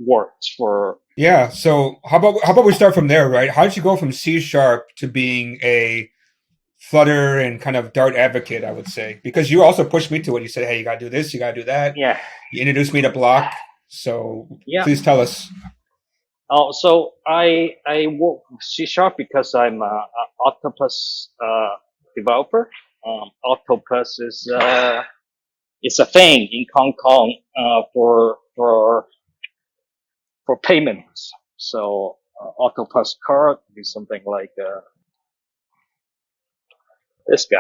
worked for. Yeah. So how about we start from there, right? How did you go from C sharp to being a Flutter and kind of Dart advocate? I would say because you also pushed me to it. You said, "Hey, you gotta do this, you gotta do that." Yeah, You introduced me to Block. So yeah. please tell us. So I work with C Sharp because I'm a Octopus developer. Octopus is a thing in Hong Kong for payments. So Octopus card is something like this guy.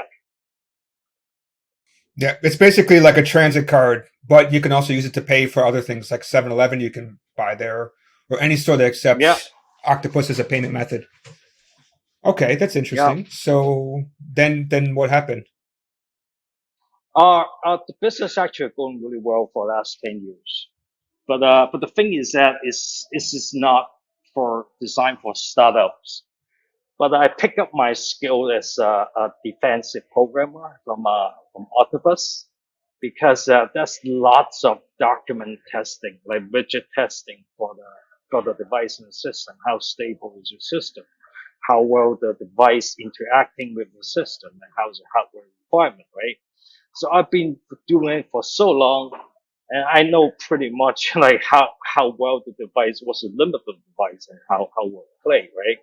Yeah, it's basically like a transit card, but you can also use it to pay for other things like 7-Eleven. You can buy there or any store that Yeah, accepts Octopus as a payment method. Okay, that's yeah. interesting. So then what happened? The business actually going really well for the last 10 years. But the thing is that is not for design for startups. But I picked up my skill as a defensive programmer from Octopus because there's lots of document testing, like widget testing for the device and the system. How stable is your system? How well the device interacting with the system, and how's the hardware requirement, right? So I've been doing it for so long, and I know pretty much like how well the device, what's the limit of the device, and how will it play, right?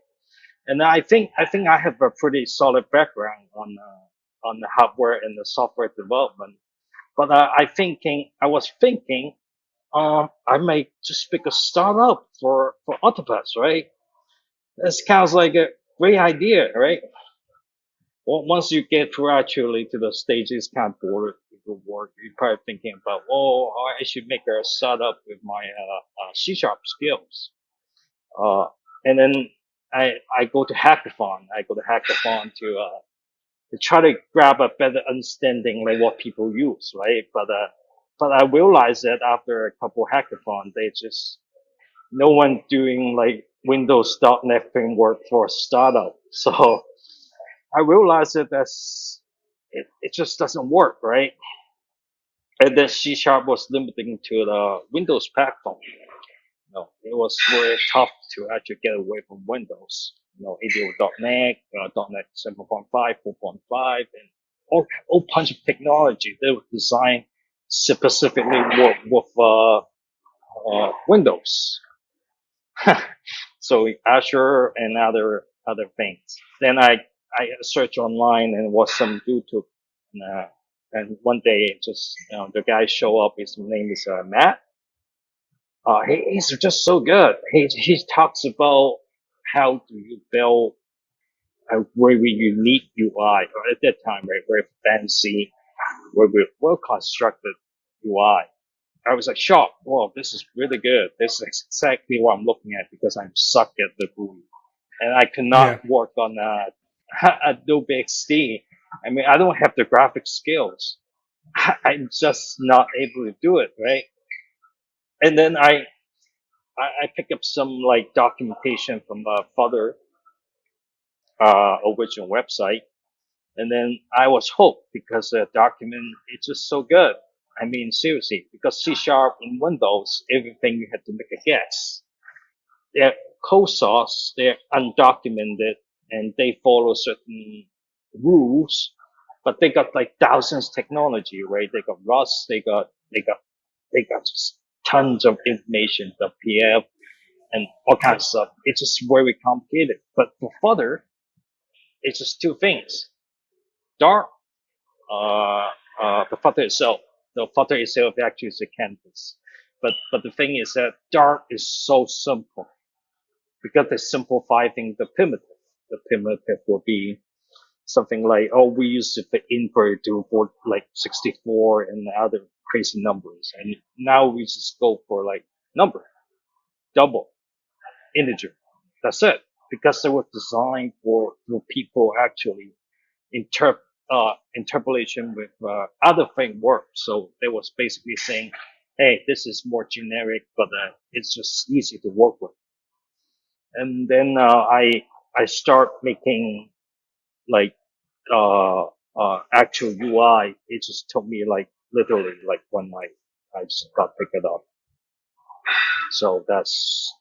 And I think I have a pretty solid background on the hardware and the software development. But I was thinking, I might just pick a startup for Octopus, right? That sounds like a great idea, right? Well, once you get through actually to the stages, kind of bored with the work, you're probably thinking about, oh, I should make a startup with my C sharp skills. Uh, and then I go to hackathon. I go to hackathon to try to grab a better understanding like what people use, right? But I realized that after a couple hackathon, they just no one doing like Windows .NET framework for a startup. So I realized that it just doesn't work, right? And then C sharp was limiting to the Windows platform. It was very tough to actually get away from Windows. ADO.NET, .NET 7.5, 4.5, and all bunch of technology that were designed specifically work with Windows. So Azure and other things. Then I searched online and watched some YouTube, and one day just the guy show up. His name is Matt. He's just so good. He talks about how do you build a very unique UI, or at that time, right, very fancy, very well constructed UI. I was like shocked. Wow, this is really good. This is exactly what I'm looking at because I'm suck at the GUI, and I cannot Yeah. work on Adobe XD. I mean, I don't have the graphic skills. I'm just not able to do it, right? And then I picked up some like documentation from Flutter original website, and then I was hooked because the document it's just so good. I mean, seriously, because C sharp in Windows, everything you have to make a guess. Their code source, they're undocumented, and they follow certain rules, but they got like thousands technology, right? They got Rust, they got just tons of information, the PF, and all kinds of stuff. It's just very complicated. But for Flutter, it's just two things. Dart, the Flutter itself. The Flutter itself actually is a canvas. But the thing is that Dart is so simple because they simplify things the primitive. The primitive will be something like, oh, we used to fit invert to for like 64 and other crazy numbers. And now we just go for like number, double, integer. That's it. Because they were designed for people actually interpolation with other frameworks. So they was basically saying, hey, this is more generic, but it's just easy to work with. And then I start making like actual UI. It just took me like literally like one night. I just got picked it up. So that's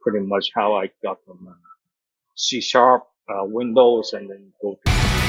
pretty much how I got from C Sharp, Windows, and then go to